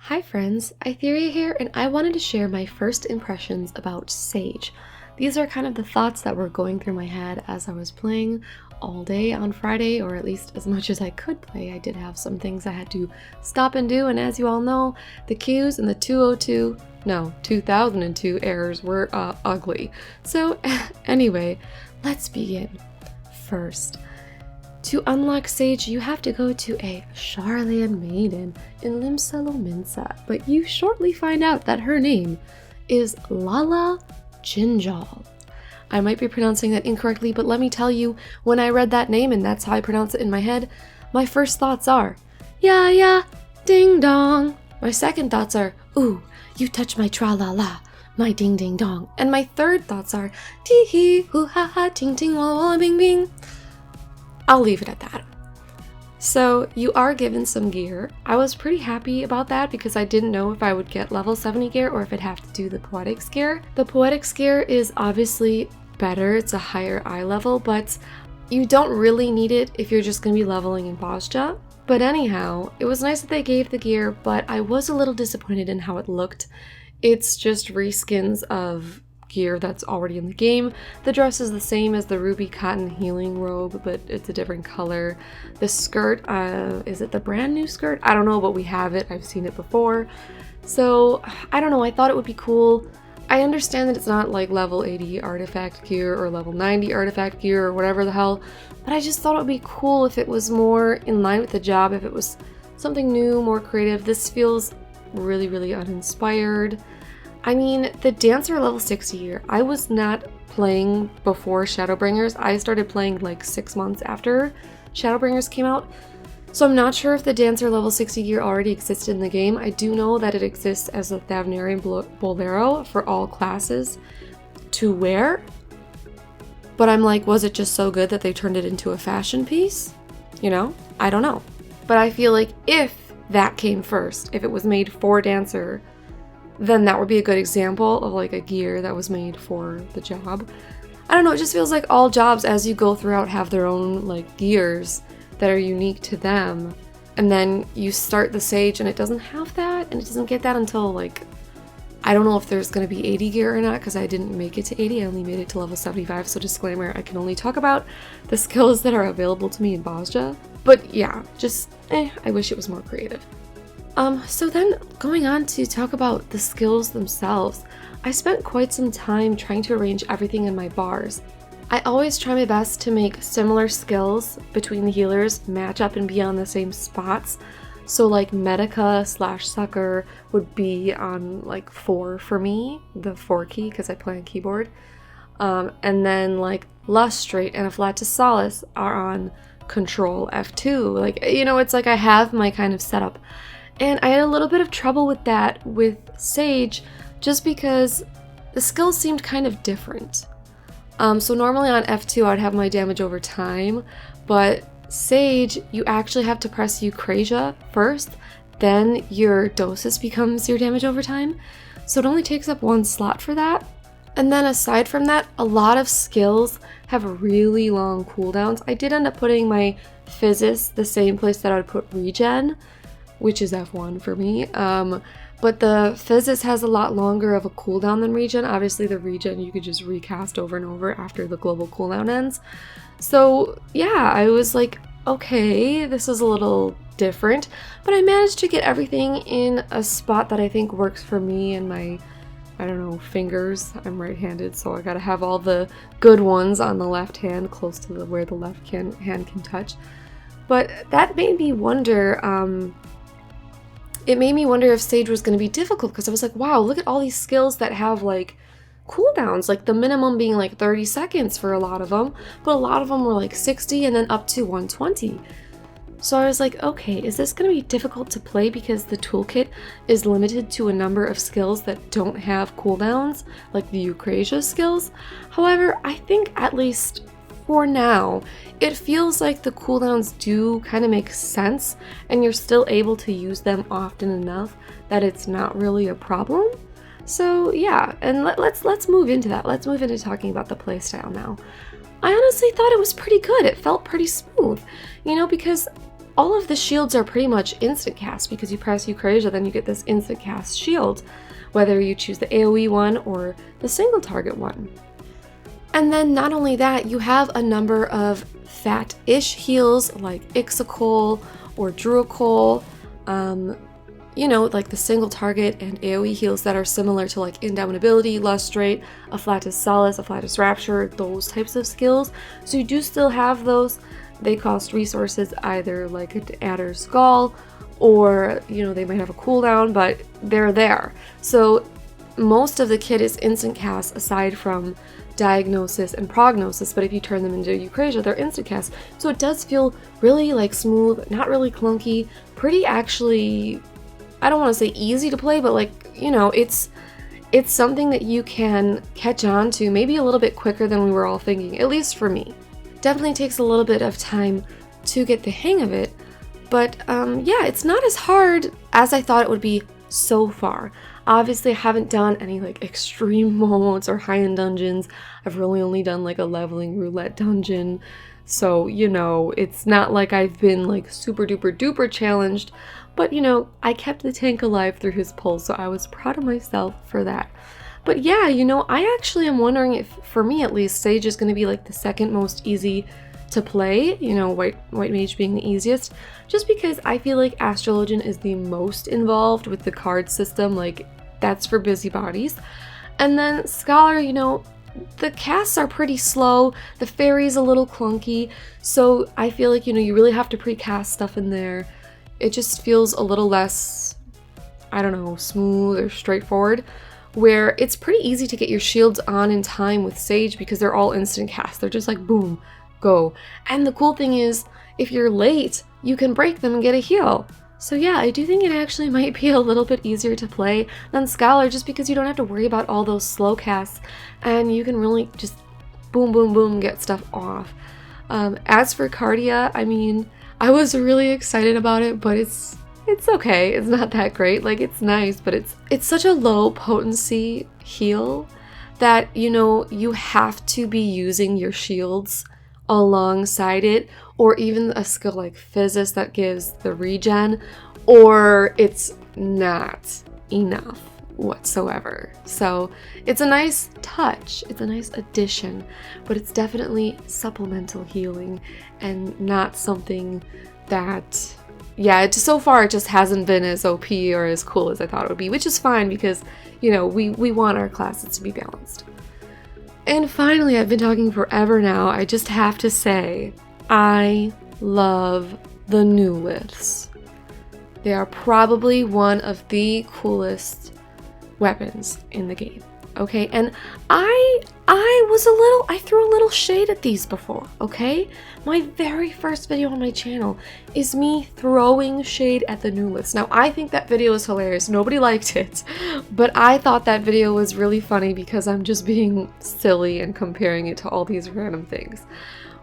Hi friends, Itheria here, and I wanted to share my first impressions about Sage. These are kind of the thoughts that were going through my head as I was playing all day on Friday, or at least as much as I could play. I did have some things I had to stop and do, and as you all know, the queues in the 2002 errors were ugly. So anyway, let's begin. First, to unlock Sage, you have to go to a Sharlayan maiden in Limsa, but you shortly find out that her name is Lalah Jinjahl. I might be pronouncing that incorrectly, but let me tell you, when I read that name and that's how I pronounce it in my head, my first thoughts are, yeah, ding dong. My second thoughts are, ooh, you touch my tra-la-la, my ding ding dong. And my third thoughts are, tee hee, hoo ha ha, ting ting walla walla bing bing. I'll leave it at that. So you are given some gear. I was pretty happy about that because I didn't know if I would get level 70 gear or if I'd have to do the Poetics gear. The Poetics gear is obviously better, it's a higher eye level, but you don't really need it if you're just going to be leveling in Bosja. But anyhow, it was nice that they gave the gear, but I was a little disappointed in how it looked. It's just reskins of gear that's already in the game. The dress is the same as the ruby cotton healing robe, but it's a different color. The skirt, is it the brand new skirt? I don't know, but we have it. I've seen it before. So, I don't know, I thought it would be cool. I understand that it's not like level 80 artifact gear or level 90 artifact gear or whatever the hell, but I just thought it would be cool if it was more in line with the job, if it was something new, more creative. This feels really, really uninspired. I mean, the dancer level 60 gear, I was not playing before Shadowbringers. I started playing like 6 months after Shadowbringers came out. So I'm not sure if the dancer level 60 gear already existed in the game. I do know that it exists as a Thavnarian bolero for all classes to wear. But I'm like, was it just so good that they turned it into a fashion piece? You know? I don't know. But I feel like if that came first, if it was made for dancer, then that would be a good example of like a gear that was made for the job. I don't know, it just feels like all jobs as you go throughout have their own like gears that are unique to them. And then you start the Sage and it doesn't have that, and it doesn't get that until like, I don't know if there's going to be 80 gear or not because I didn't make it to 80, I only made it to level 75, so disclaimer, I can only talk about the skills that are available to me in Bosja. But yeah, just, I wish it was more creative. So then going on to talk about the skills themselves, I spent quite some time trying to arrange everything in my bars. I always try my best to make similar skills between the healers match up and be on the same spots. So like Medica / Sucker would be on like 4 for me, the 4 key because I play on keyboard. And then like Lustrate and Afflatus Solace are on Control F2. Like, you know, it's like I have my kind of setup. And I had a little bit of trouble with that with Sage just because the skills seemed kind of different. So normally on F2 I'd have my damage over time, but Sage, you actually have to press Eucrasia first, then your Dosis becomes your damage over time. So it only takes up 1 slot for that. And then aside from that, a lot of skills have really long cooldowns. I did end up putting my Physis the same place that I would put Regen, which is F1 for me, but the Physis has a lot longer of a cooldown than Regen. Obviously the Regen you could just recast over and over after the global cooldown ends. So yeah, I was like, okay, this is a little different, but I managed to get everything in a spot that I think works for me and my, I don't know, fingers. I'm right-handed, so I gotta have all the good ones on the left hand, close to where the left hand can touch. But that made me wonder, it made me wonder if Sage was going to be difficult because I was like, wow, look at all these skills that have like cooldowns, like the minimum being like 30 seconds for a lot of them, but a lot of them were like 60 and then up to 120. So I was like, okay, is this going to be difficult to play because the toolkit is limited to a number of skills that don't have cooldowns, like the Eucrasia skills? However, I think at least for now, it feels like the cooldowns do kind of make sense and you're still able to use them often enough that it's not really a problem. So yeah, and let's move into that. Let's move into talking about the playstyle now. I honestly thought it was pretty good. It felt pretty smooth, you know, because all of the shields are pretty much instant cast because you press Eucrasia, then you get this instant cast shield, whether you choose the AoE one or the single target one. And then not only that, you have a number of fat-ish heals like Ixicol or Druacol, you know, like the single target and AoE heals that are similar to like Indomitability, Lustrate, Afflatus Solace, Afflatus Rapture, those types of skills. So you do still have those. They cost resources either like an Adder's Gall or, you know, they might have a cooldown, but they're there. So most of the kit is instant cast aside from Diagnosis and Prognosis, but if you turn them into Eucrasia, they're instant cast. So it does feel really like smooth, not really clunky, pretty actually, I don't want to say easy to play, but like, you know, it's something that you can catch on to maybe a little bit quicker than we were all thinking, at least for me. Definitely takes a little bit of time to get the hang of it, but yeah, it's not as hard as I thought it would be so far. Obviously, I haven't done any like extreme modes or high-end dungeons. I've really only done like a leveling roulette dungeon. So, you know, it's not like I've been like super duper duper challenged, but you know, I kept the tank alive through his pull, so I was proud of myself for that. But yeah, you know, I actually am wondering if, for me at least, Sage is going to be like the second most easy to play, you know, White Mage being the easiest, just because I feel like Astrologian is the most involved with the card system, like that's for busybodies. And then Scholar, you know, the casts are pretty slow, the fairy's a little clunky, so I feel like, you know, you really have to pre-cast stuff in there. It just feels a little less, I don't know, smooth or straightforward, where it's pretty easy to get your shields on in time with Sage because they're all instant cast. They're just like, boom, go. And the cool thing is, if you're late, you can break them and get a heal. So yeah, I do think it actually might be a little bit easier to play than Scholar, just because you don't have to worry about all those slow casts, and you can really just boom, boom, boom, get stuff off. As for Cardia, I mean, I was really excited about it, but it's okay. It's not that great. Like, it's nice, but it's such a low potency heal that, you know, you have to be using your shields alongside it, or even a skill like Physis that gives the regen, or it's not enough whatsoever. So it's a nice touch, it's a nice addition, but it's definitely supplemental healing and not something that, yeah, so far it just hasn't been as OP or as cool as I thought it would be, which is fine because, you know, we want our classes to be balanced. And finally, I've been talking forever now, I just have to say, I love the NOULITHS. They are probably one of the coolest weapons in the game, okay? And I threw a little shade at these before, okay? My very first video on my channel is me throwing shade at the NOULITHS. Now, I think that video is hilarious. Nobody liked it, but I thought that video was really funny because I'm just being silly and comparing it to all these random things.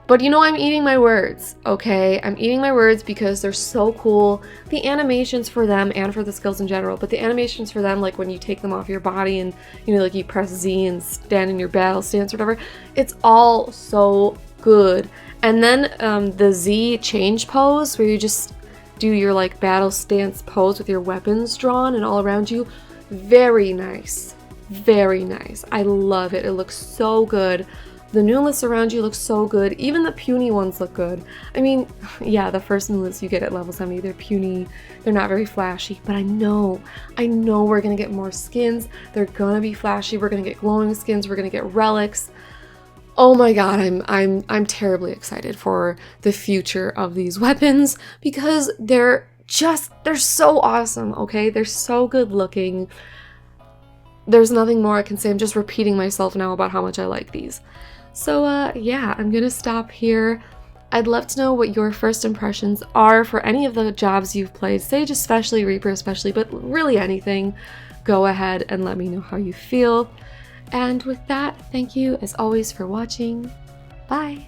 But you know, I'm eating my words, okay? I'm eating my words because they're so cool. The animations for them, and for the skills in general, but the animations for them, like when you take them off your body and, you know, like you press Z and stand in your battle stance or whatever, it's all so good. And then the Z change pose, where you just do your like battle stance pose with your weapons drawn and all around you, very nice. Very nice. I love it. It looks so good. The NOULITHS around you look so good. Even the puny ones look good. I mean, yeah, the first NOULITHS you get at level 70, they're puny. They're not very flashy, but I know we're gonna get more skins. They're gonna be flashy. We're gonna get glowing skins. We're gonna get relics. Oh my god, I'm terribly excited for the future of these weapons because they're so awesome, okay? They're so good looking. There's nothing more I can say. I'm just repeating myself now about how much I like these. So yeah, I'm gonna stop here. I'd love to know what your first impressions are for any of the jobs you've played, Sage especially, Reaper especially, but really anything. Go ahead and let me know how you feel. And with that, thank you as always for watching. Bye!